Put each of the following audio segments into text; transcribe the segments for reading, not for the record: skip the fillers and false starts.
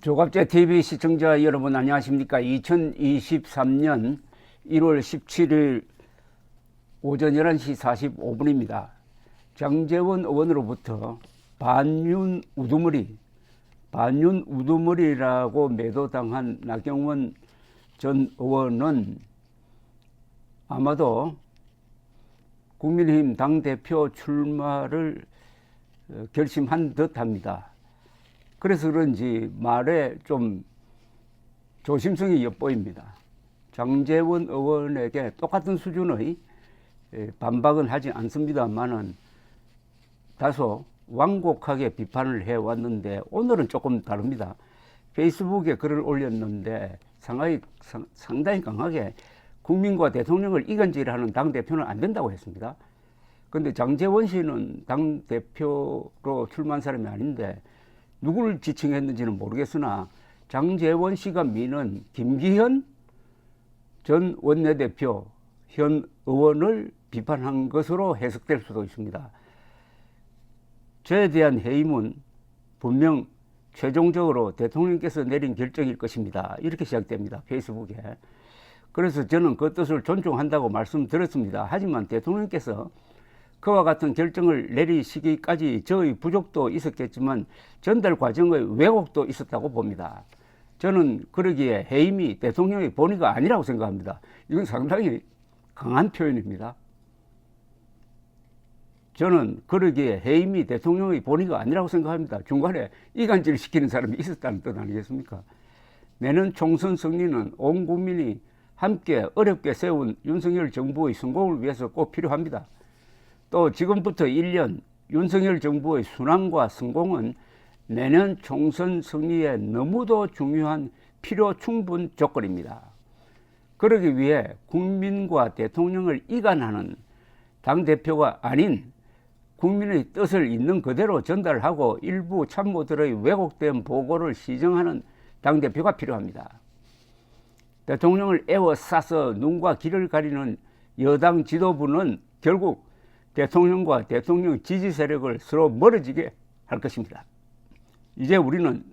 조갑제 TV 시청자 여러분 안녕하십니까? 2023년 1월 17일 오전 11시 45분입니다. 장제원 의원으로부터 반윤 우두머리라고 매도당한 나경원 전 의원은 아마도 국민의힘 당대표 출마를 결심한 듯합니다. 그래서 그런지 말에 좀 조심성이 엿보입니다. 장제원 의원에게 똑같은 수준의 반박은 하지 않습니다만은 다소 완곡하게 비판을 해왔는데 오늘은 조금 다릅니다. 페이스북에 글을 올렸는데 상당히 강하게 국민과 대통령을 이간질하는 당대표는 안 된다고 했습니다. 그런데 장제원 씨는 당대표로 출마한 사람이 아닌데 누구를 지칭했는지는 모르겠으나 장제원 씨가 미는 김기현 전 원내대표 현 의원을 비판한 것으로 해석될 수도 있습니다. 저에 대한 해임은 분명 최종적으로 대통령께서 내린 결정일 것입니다. 이렇게 시작됩니다. 페이스북에. 그래서 저는 그 뜻을 존중한다고 말씀드렸습니다. 하지만 대통령께서 그와 같은 결정을 내리시기까지 저의 부족도 있었겠지만 전달 과정의 왜곡도 있었다고 봅니다. 저는 그러기에 해임이 대통령의 본의가 아니라고 생각합니다. 이건 상당히 강한 표현입니다. 저는 그러기에 해임이 대통령의 본의가 아니라고 생각합니다. 중간에 이간질 시키는 사람이 있었다는 뜻 아니겠습니까? 내년 총선 승리는 온 국민이 함께 어렵게 세운 윤석열 정부의 성공을 위해서 꼭 필요합니다. 또 지금부터 1년 윤석열 정부의 순항과 성공은 내년 총선 승리에 너무도 중요한 필요 충분 조건입니다. 그러기 위해 국민과 대통령을 이간하는 당대표가 아닌 국민의 뜻을 있는 그대로 전달하고 일부 참모들의 왜곡된 보고를 시정하는 당대표가 필요합니다. 대통령을 에워싸서 눈과 귀를 가리는 여당 지도부는 결국 대통령과 대통령 지지 세력을 서로 멀어지게 할 것입니다. 이제 우리는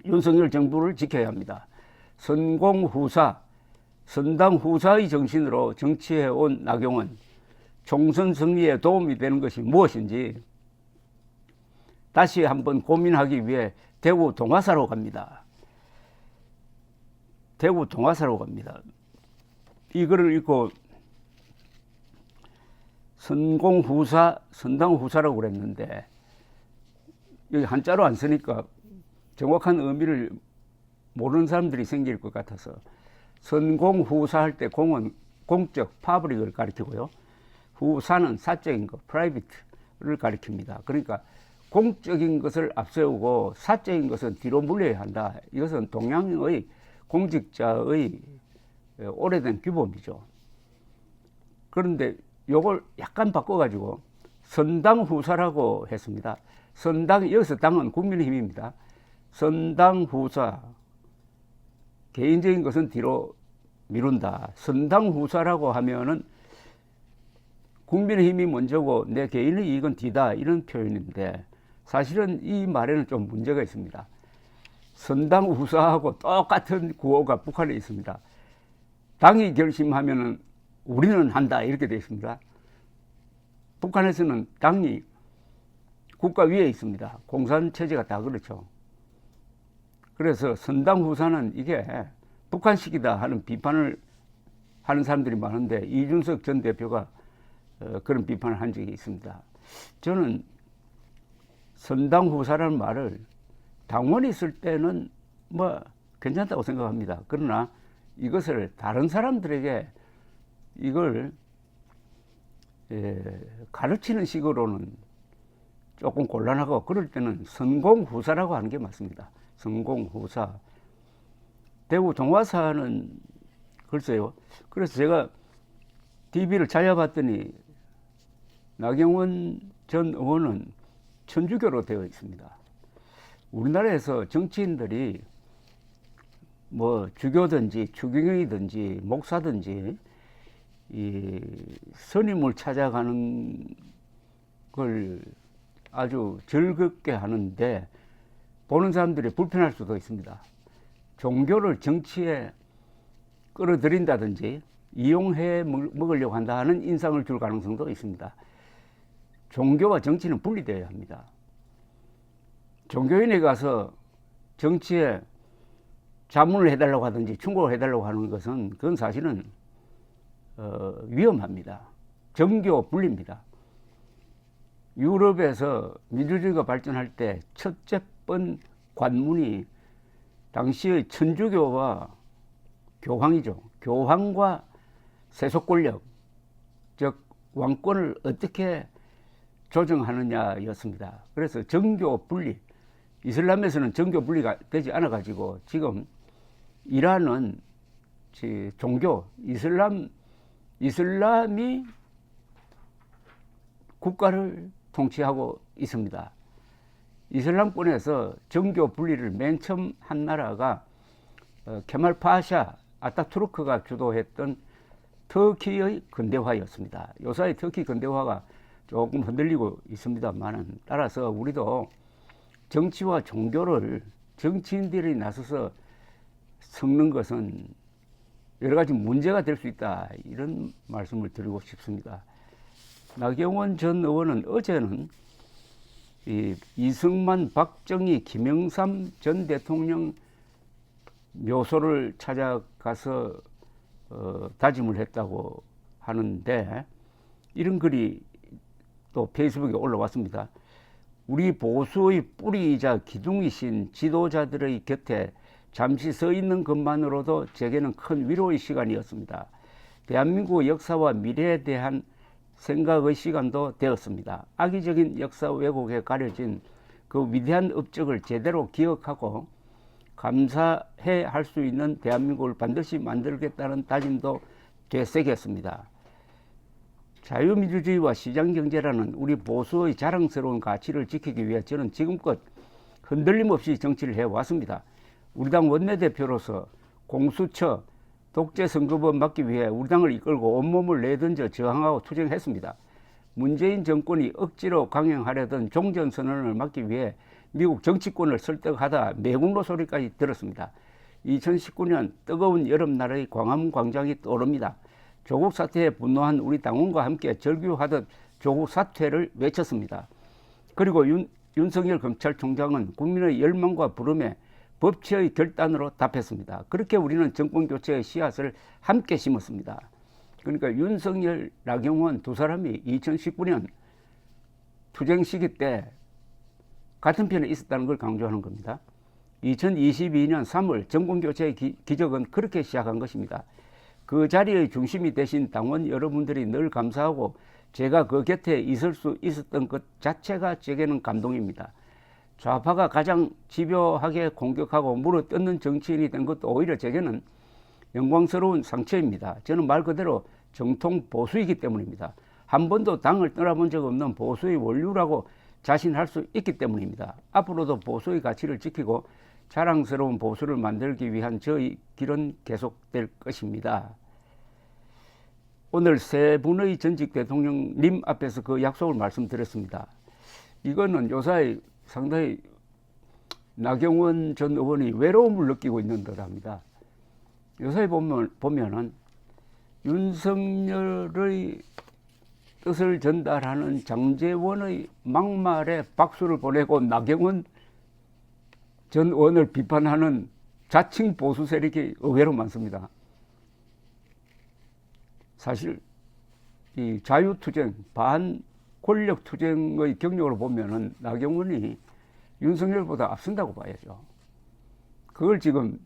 윤석열 정부를 지켜야 합니다. 선공후사, 선당후사의 정신으로 정치해온 나경원, 총선 승리에 도움이 되는 것이 무엇인지 다시 한번 고민하기 위해 대구 동화사로 갑니다. 대구 동화사로 갑니다. 이 글을 읽고 선공후사, 선당후사라고 그랬는데 여기 한자로 안 쓰니까 정확한 의미를 모르는 사람들이 생길 것 같아서 선공후사 할 때 공은 공적, 파브릭을 가리키고요. 후사는 사적인 것, 프라이빗을 가리킵니다. 그러니까 공적인 것을 앞세우고 사적인 것은 뒤로 물려야 한다. 이것은 동양의 공직자의 오래된 규범이죠. 그런데 요걸 약간 바꿔가지고 선당후사라고 했습니다. 여기서 당은 국민의힘입니다. 선당후사, 개인적인 것은 뒤로 미룬다. 선당후사라고 하면은 국민의힘이 먼저고 내 개인의 이익은 뒤다, 이런 표현인데 사실은 이 말에는 좀 문제가 있습니다. 선당후사하고 똑같은 구호가 북한에 있습니다. 당이 결심하면은 우리는 한다, 이렇게 되어 있습니다. 북한에서는 당이 국가 위에 있습니다. 공산체제가 다 그렇죠. 그래서 선당후사는 이게 북한식이다 하는 비판을 하는 사람들이 많은데 이준석 전 대표가 그런 비판을 한 적이 있습니다. 저는 선당후사라는 말을 당원이 있을 때는 뭐 괜찮다고 생각합니다. 그러나 이것을 다른 사람들에게 이걸 가르치는 식으로는 조금 곤란하고 그럴 때는 선공후사라고 하는 게 맞습니다. 선공후사. 대구 동화사는 글쎄요. 그래서 제가 TV를 찾아봤더니 나경원 전 의원은 천주교로 되어 있습니다. 우리나라에서 정치인들이 뭐 주교든지 추경이든지 목사든지 이 스님을 찾아가는 걸 아주 즐겁게 하는데 보는 사람들이 불편할 수도 있습니다. 종교를 정치에 끌어들인다든지 이용해 먹으려고 한다 하는 인상을 줄 가능성도 있습니다. 종교와 정치는 분리되어야 합니다. 종교인에 가서 정치에 자문을 해달라고 하든지 충고를 해달라고 하는 것은 그건 사실은 위험합니다. 정교 분리입니다. 유럽에서 민주주의가 발전할 때 첫째 번 관문이 당시의 천주교와 교황이죠. 교황과 세속 권력, 즉 왕권을 어떻게 조정하느냐였습니다. 그래서 정교 분리, 이슬람에서는 정교 분리가 되지 않아 가지고 지금 이란은 종교 이슬람이 국가를 통치하고 있습니다. 이슬람권에서 정교 분리를 맨 처음 한 나라가 케말 파샤 아타투르크가 주도했던 터키의 근대화였습니다. 요사이 터키 근대화가 조금 흔들리고 있습니다만은, 따라서 우리도 정치와 종교를 정치인들이 나서서 섞는 것은 여러 가지 문제가 될 수 있다, 이런 말씀을 드리고 싶습니다. 나경원 전 의원은 어제는 이승만, 박정희, 김영삼 전 대통령 묘소를 찾아가서 다짐을 했다고 하는데, 이런 글이 또 페이스북에 올라왔습니다. 우리 보수의 뿌리이자 기둥이신 지도자들의 곁에 잠시 서 있는 것만으로도 제게는 큰 위로의 시간이었습니다. 대한민국 역사와 미래에 대한 생각의 시간도 되었습니다. 악의적인 역사 왜곡에 가려진 그 위대한 업적을 제대로 기억하고 감사해 할 수 있는 대한민국을 반드시 만들겠다는 다짐도 되새겼습니다. 자유민주주의와 시장경제라는 우리 보수의 자랑스러운 가치를 지키기 위해 저는 지금껏 흔들림 없이 정치를 해왔습니다. 우리 당 원내대표로서 공수처, 독재선거법 막기 위해 우리 당을 이끌고 온몸을 내던져 저항하고 투쟁했습니다. 문재인 정권이 억지로 강행하려던 종전선언을 막기 위해 미국 정치권을 설득하다 매국노 소리까지 들었습니다. 2019년 뜨거운 여름날의 광화문 광장이 떠오릅니다. 조국 사태에 분노한 우리 당원과 함께 절규하듯 조국 사퇴를 외쳤습니다. 그리고 윤석열 검찰총장은 국민의 열망과 부름에 법치의 결단으로 답했습니다. 그렇게 우리는 정권교체의 씨앗을 함께 심었습니다. 그러니까 윤석열, 나경원 두 사람이 2019년 투쟁 시기 때 같은 편에 있었다는 걸 강조하는 겁니다. 2022년 3월 정권교체의 기적은 그렇게 시작한 것입니다. 그 자리의 중심이 되신 당원 여러분들이 늘 감사하고 제가 그 곁에 있을 수 있었던 것 자체가 제게는 감동입니다. 좌파가 가장 집요하게 공격하고 물어뜯는 정치인이 된 것도 오히려 제게는 영광스러운 상처입니다. 저는 말 그대로 정통 보수이기 때문입니다. 한 번도 당을 떠나본 적 없는 보수의 원류라고 자신할 수 있기 때문입니다. 앞으로도 보수의 가치를 지키고 자랑스러운 보수를 만들기 위한 저의 길은 계속될 것입니다. 오늘 세 분의 전직 대통령님 앞에서 그 약속을 말씀드렸습니다. 이거는 요사이 상당히 나경원 전 의원이 외로움을 느끼고 있는 듯합니다. 요사이 보면은 윤석열의 뜻을 전달하는 장제원의 막말에 박수를 보내고 나경원 전 의원을 비판하는 자칭 보수 세력이 의외로 많습니다. 사실 이 자유투쟁, 반권력투쟁의 경력을 보면은 나경원이 윤석열보다 앞선다고 봐야죠. 그걸 지금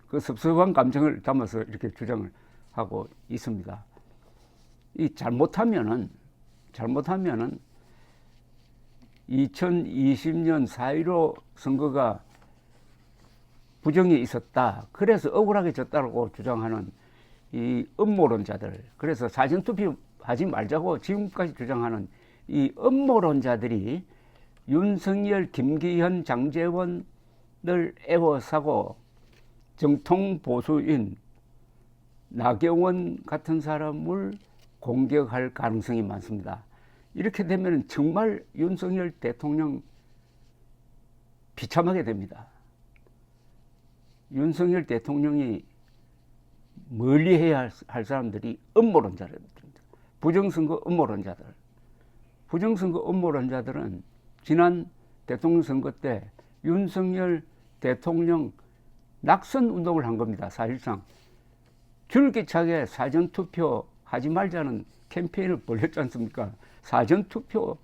그 섭섭한 감정을 담아서 이렇게 주장을 하고 있습니다. 이 잘못하면은 2020년 4.15 선거가 부정이 있었다, 그래서 억울하게 졌다고 주장하는 이 음모론자들, 그래서 사전투표 하지 말자고 지금까지 주장하는 이 음모론자들이 윤석열, 김기현, 장제원을 애워싸고 정통 보수인 나경원 같은 사람을 공격할 가능성이 많습니다. 이렇게 되면 정말 윤석열 대통령 비참하게 됩니다. 윤석열 대통령이 멀리 해야 할 사람들이 음모론자들입니다. 부정선거 음모론자들. 부정선거 음모론자들은 지난 대통령 선거 때 윤석열 대통령 낙선 운동을 한 겁니다. 사실상 줄기차게 사전투표 하지 말자는 캠페인을 벌였지 않습니까? 사전투표율을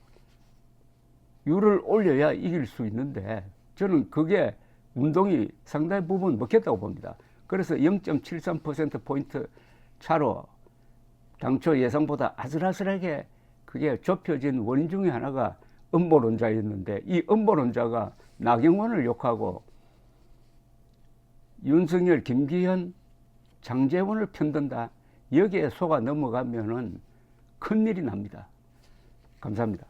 올려야 이길 수 있는데 저는 그게 운동이 상당히 부분 먹혔다고 봅니다. 그래서 0.73%포인트 차로 당초 예상보다 아슬아슬하게 그게 좁혀진 원인 중에 하나가 음모론자였는데 이 음모론자가 나경원을 욕하고 윤석열, 김기현, 장제원을 편든다. 여기에 속아 넘어가면은 큰일이 납니다. 감사합니다.